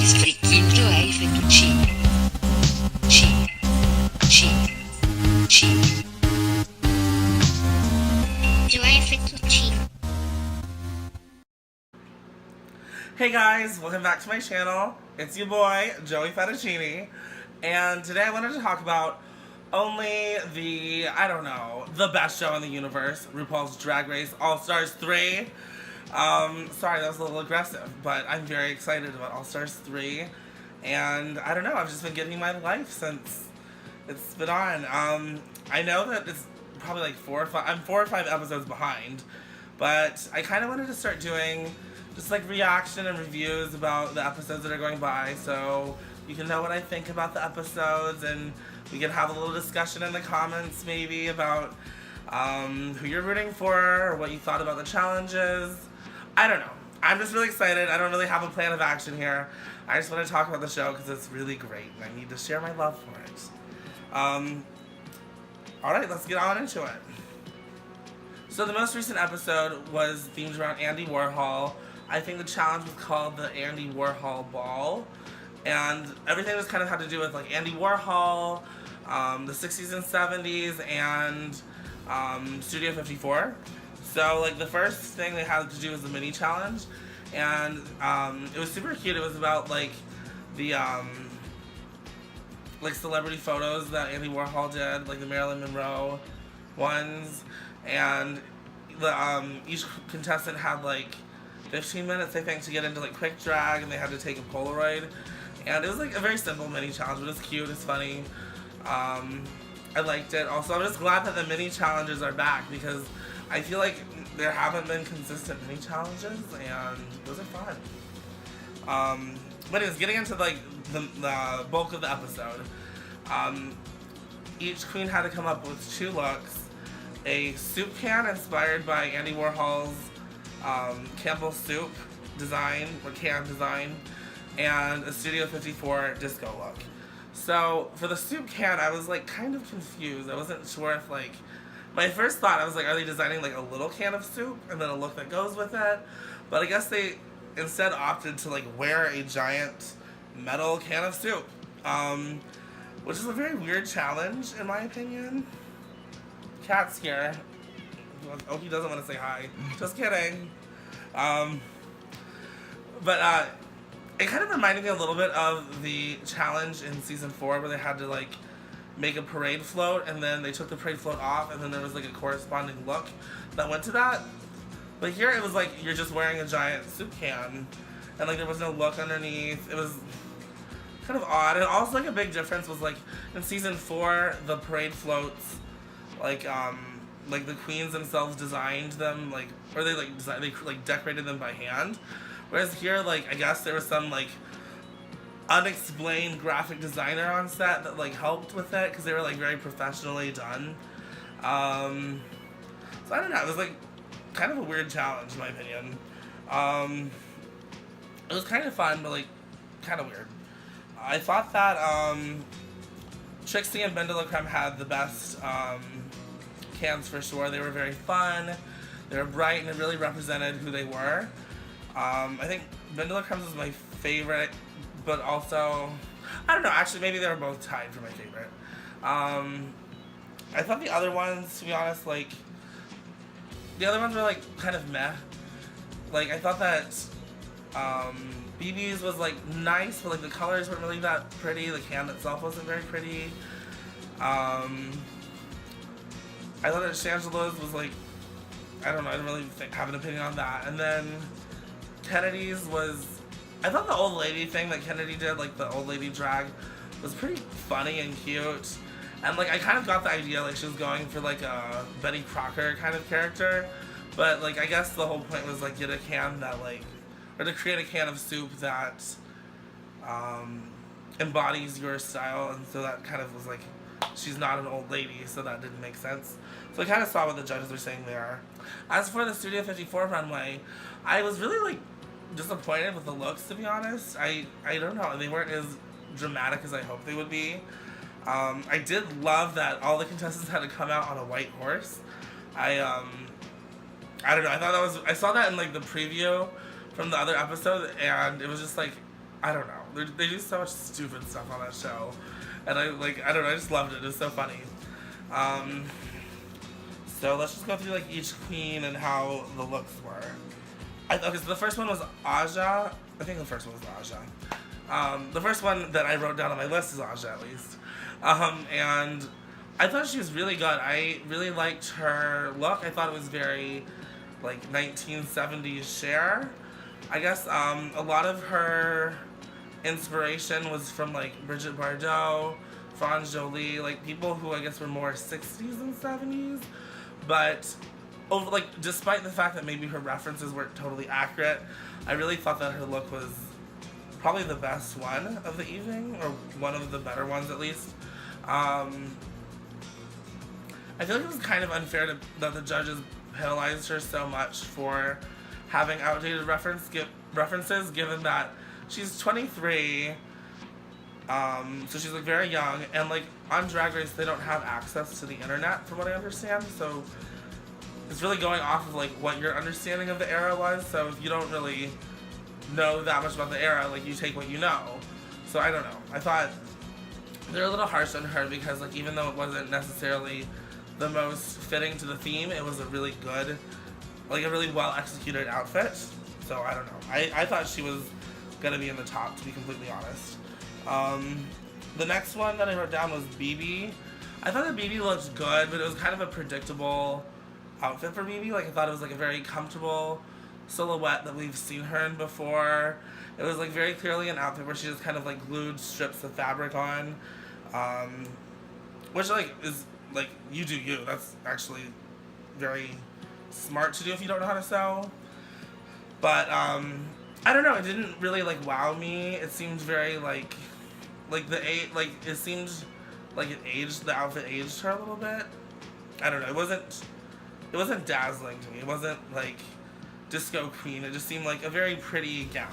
Scricchillo hai fettuccine. C. C. C. Joy fettuccine. Hey guys, welcome back to my channel. It's your boy, Joey Fettuccine. And today I wanted to talk about only the best show in the universe, RuPaul's Drag Race All-Stars 3. Sorry, that was a little aggressive, but I'm very excited about All-Stars 3. And I don't know, I've just been getting my life since it's been on. I know that it's probably like I'm 4 or 5 episodes behind, but I kind of wanted to start doing just like reaction and reviews about the episodes that are going by, so you can know what I think about the episodes, and we can have a little discussion in the comments maybe about who you're rooting for or what you thought about the challenges. I don't know. I'm just really excited. I don't really have a plan of action here. I just want to talk about the show because it's really great and I need to share my love for it. Alright, let's get on into it. So the most recent episode was themed around Andy Warhol. I think the challenge was called the Andy Warhol Ball. And everything just kind of had to do with like Andy Warhol, the 60s and 70s, and Studio 54. So like the first thing they had to do was the mini challenge. And it was super cute. It was about like the like celebrity photos that Andy Warhol did, like the Marilyn Monroe ones. And the each contestant had like 15 minutes, I think, to get into like quick drag, and they had to take a Polaroid. And it was like a very simple mini challenge, but it's cute, it's funny. I liked it. Also, I'm just glad that the mini challenges are back because I feel like there haven't been consistent mini challenges, and those are fun. But anyways, getting into like the bulk of the episode, each queen had to come up with 2 looks: a soup can inspired by Andy Warhol's Campbell's soup design, or can design, and a Studio 54 disco look. So for the soup can, I was like kind of confused. I wasn't sure if like, my first thought, I was like, are they designing like a little can of soup and then a look that goes with it? But I guess they instead opted to like wear a giant metal can of soup, which is a very weird challenge in my opinion. Cat's here. Oh, he doesn't want to say hi. Just kidding. But it kind of reminded me a little bit of the challenge in season 4 where they had to like make a parade float, and then they took the parade float off, and then there was like a corresponding look that went to that. But here it was like you're just wearing a giant soup can, and like there was no look underneath. It was kind of odd. And also like a big difference was like in season 4 the parade floats, like the queens themselves designed them, like, or they decorated them by hand. Whereas here, like, I guess there was some like unexplained graphic designer on set that like helped with it because they were like very professionally done. So I don't know. It was like kind of a weird challenge in my opinion. It was kind of fun, but like kind of weird. I thought that Trixie and Ben de la Creme had the best cans for sure. They were very fun. They were bright and it really represented who they were. I think Ben de la Creme was my favorite, but also, I don't know, actually maybe they were both tied for my favorite. I thought the other ones, to be honest, like, the other ones were like kind of meh. Like, I thought that BB's was like nice, but like the colors weren't really that pretty. The can itself wasn't very pretty. I thought that Shangela's was like, I don't know, I didn't really have an opinion on that. And then Kennedy's was, I thought the old lady thing that Kennedy did, like the old lady drag, was pretty funny and cute. And like I kind of got the idea like she was going for like a Betty Crocker kind of character. But like I guess the whole point was like get a can that like, or to create a can of soup that embodies your style. And so that kind of was like, she's not an old lady, so that didn't make sense. So I kind of saw what the judges were saying there. As for the Studio 54 runway, I was really like disappointed with the looks, to be honest. I don't know, they weren't as dramatic as I hoped they would be. I did love that all the contestants had to come out on a white horse. I don't know, I thought that was, I saw that in like the preview from the other episode, and it was just like I don't know. They do so much stupid stuff on that show, and I don't know. I just loved it. It was so funny. Um, so let's just go through like each queen and how the looks were. Okay, so the first one was Aja. I think the first one was Aja. The first one that I wrote down on my list is Aja, at least. And I thought she was really good. I really liked her look. I thought it was very like 1970s Cher. I guess a lot of her inspiration was from like Brigitte Bardot, Franz Jolie, like people who I guess were more 60s and 70s. But over like despite the fact that maybe her references weren't totally accurate, I really thought that her look was probably the best one of the evening, or one of the better ones at least. I feel like it was kind of unfair that the judges penalized her so much for having outdated references, given that she's 23, so she's like very young, and like on Drag Race they don't have access to the internet from what I understand, so it's really going off of like what your understanding of the era was. So if you don't really know that much about the era, like you take what you know. So I don't know. I thought they're a little harsh on her because like even though it wasn't necessarily the most fitting to the theme, it was a really good, like a really well executed outfit. So I don't know. I thought she was gonna be in the top, to be completely honest. The next one that I wrote down was BB. I thought that BB looked good, but it was kind of a predictable outfit for BB. Like I thought it was like a very comfortable silhouette that we've seen her in before. It was like very clearly an outfit where she just kind of like glued strips of fabric on, which like is like you do you. That's actually very smart to do if you don't know how to sew. But I don't know. It didn't really like wow me. It seemed very like it seemed like the outfit aged her a little bit. I don't know. It wasn't dazzling to me. It wasn't like disco queen. It just seemed like a very pretty gown.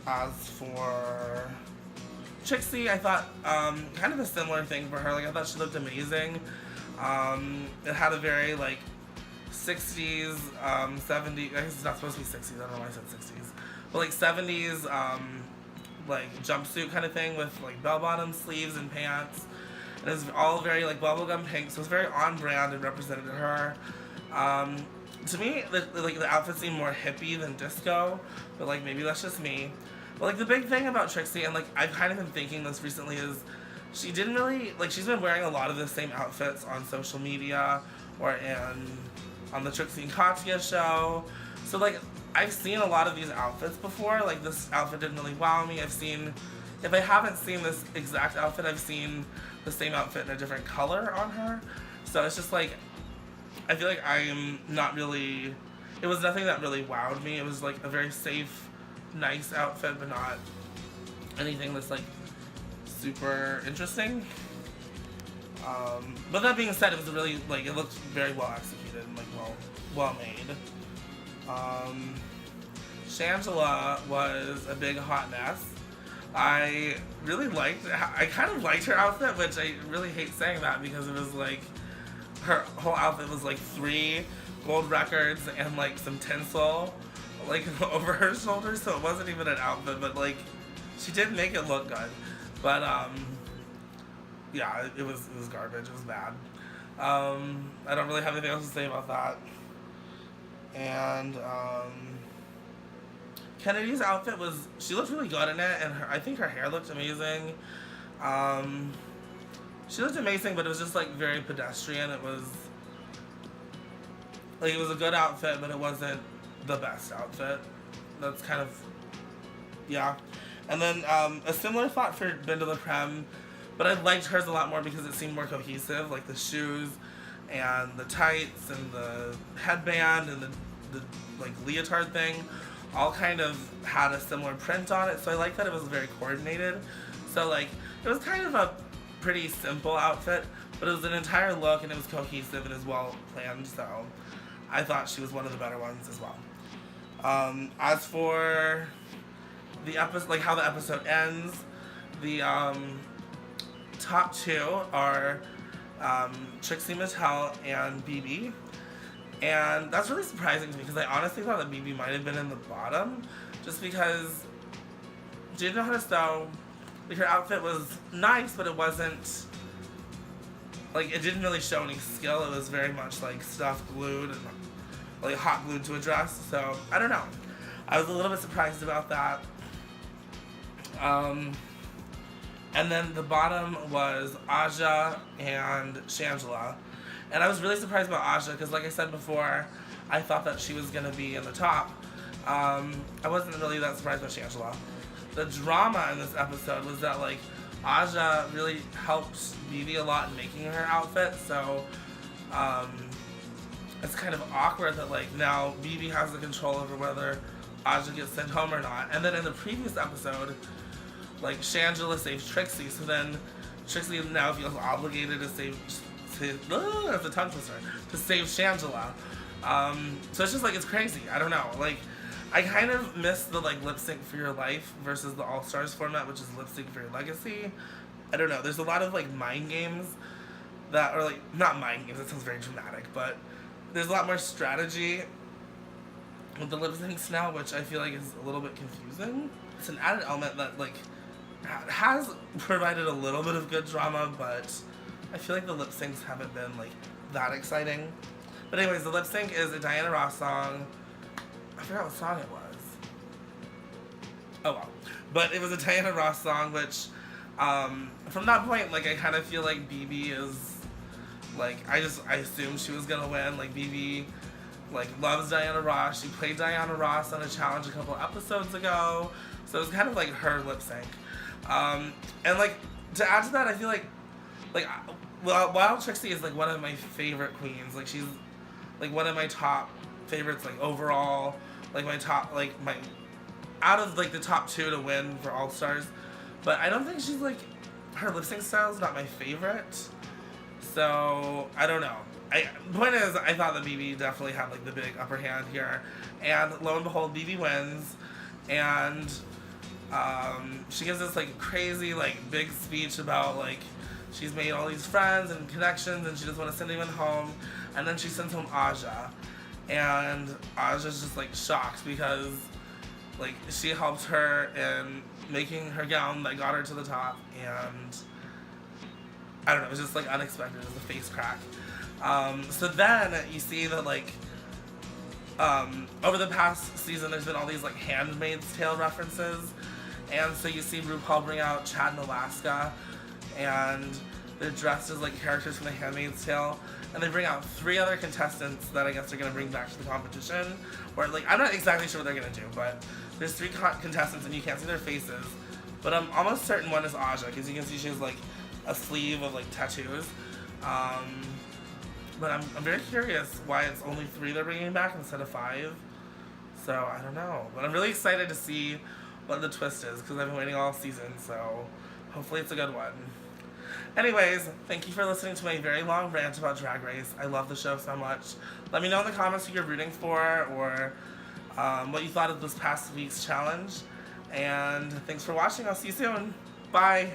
As for Trixie, I thought kind of a similar thing for her. Like I thought she looked amazing. It had a very like 60s, 70s. I guess it's not supposed to be 60s. I don't know why I said 60s, but like 70s, like jumpsuit kind of thing with like bell-bottom sleeves and pants. And it was all very like bubblegum pink, so it was very on brand and represented her. To me, the outfit seemed more hippie than disco, but like maybe that's just me. But like the big thing about Trixie, and like I've kind of been thinking this recently, is she didn't really like she's been wearing a lot of the same outfits on social media or on the Trixie and Katya show. So like I've seen a lot of these outfits before. Like this outfit didn't really wow me. If I haven't seen this exact outfit, I've seen the same outfit in a different color on her. So it's just like, I feel like I'm not really, it was nothing that really wowed me. It was like a very safe, nice outfit, but not anything that's like super interesting. But that being said, it was really, like, it looked very well executed and like well made. Shangela was a big hot mess. I kind of liked her outfit, which I really hate saying that because it was like, her whole outfit was like 3 gold records and like some tinsel like over her shoulders, so it wasn't even an outfit, but like, she did make it look good. But yeah, it was garbage, it was bad. I don't really have anything else to say about that. And Kennedy's outfit she looked really good in it, and I think her hair looked amazing. She looked amazing, but it was just like very pedestrian. It was a good outfit, but it wasn't the best outfit. That's kind of, yeah. And then a similar thought for Bin de la Creme, but I liked hers a lot more because it seemed more cohesive, like the shoes and the tights and the headband and the like leotard thing all kind of had a similar print on it, so I like that it was very coordinated. So like, it was kind of a pretty simple outfit, but it was an entire look and it was cohesive and it was well planned, so I thought she was one of the better ones as well. As for the episode, like how the episode ends, the top 2 are Trixie Mattel and BB. And that's really surprising to me because I honestly thought that BB might have been in the bottom, just because didn't know how to sew. Like, her outfit was nice, but it wasn't, like, it didn't really show any skill. It was very much, like, stuff glued and, like, hot glued to a dress. So, I don't know. I was a little bit surprised about that. And then the bottom was Aja and Shangela. And I was really surprised about Aja because, like I said before, I thought that she was going to be in the top. I wasn't really that surprised by Shangela. The drama in this episode was that, like, Aja really helped Vivi a lot in making her outfit, so it's kind of awkward that, like, now Vivi has the control over whether Aja gets sent home or not. And then in the previous episode, like, Shangela saves Trixie, so then Trixie now feels obligated to save, that's a tongue twister, to save Shangela. So it's just, like, it's crazy. I don't know. Like, I kind of miss the, like, lip sync for your life versus the All Stars format, which is lip sync for your legacy. I don't know. There's a lot of, like, mind games that are, like, not mind games, that sounds very dramatic, but there's a lot more strategy with the lip syncs now, which I feel like is a little bit confusing. It's an added element that, like, has provided a little bit of good drama, but I feel like the lip syncs haven't been, like, that exciting. But anyways, the lip sync is a Diana Ross song. I forgot what song it was. Oh well. But it was a Diana Ross song, which, from that point, like, I kind of feel like BB is, like, I assumed she was gonna win. Like, BB, like, loves Diana Ross. She played Diana Ross on a challenge a couple episodes ago. So it was kind of like her lip sync. And, like, to add to that, I feel like, well, while Trixie is, like, one of my favorite queens, like, she's, like, one of my top favorites, like, overall, like, my top, like, my, out of, like, the top 2 to win for All Stars, but I don't think she's, like, her lip sync style is not my favorite, so, I don't know. The point is, I thought that BB definitely had, like, the big upper hand here, and lo and behold, BB wins, and, she gives this, like, crazy, like, big speech about, like, she's made all these friends and connections and she doesn't want to send anyone home, and then she sends home Aja, and Aja's just, like, shocked because, like, she helped her in making her gown that got her to the top, and I don't know, it was just, like, unexpected. It was a face crack. So then you see that, like, over the past season there's been all these, like, Handmaid's Tale references, and so you see RuPaul bring out Chad and Alaska, and they're dressed as, like, characters from The Handmaid's Tale, and they bring out 3 other contestants that I guess they're gonna bring back to the competition, where, like, I'm not exactly sure what they're gonna do, but there's 3 contestants and you can't see their faces, but I'm almost certain one is Aja, because you can see she has, like, a sleeve of, like, tattoos, but I'm very curious why it's only 3 they're bringing back instead of 5, so I don't know, but I'm really excited to see what the twist is, because I've been waiting all season, so hopefully it's a good one. Anyways, thank you for listening to my very long rant about Drag Race. I love the show so much. Let me know in the comments who you're rooting for, or what you thought of this past week's challenge. And thanks for watching. I'll see you soon. Bye.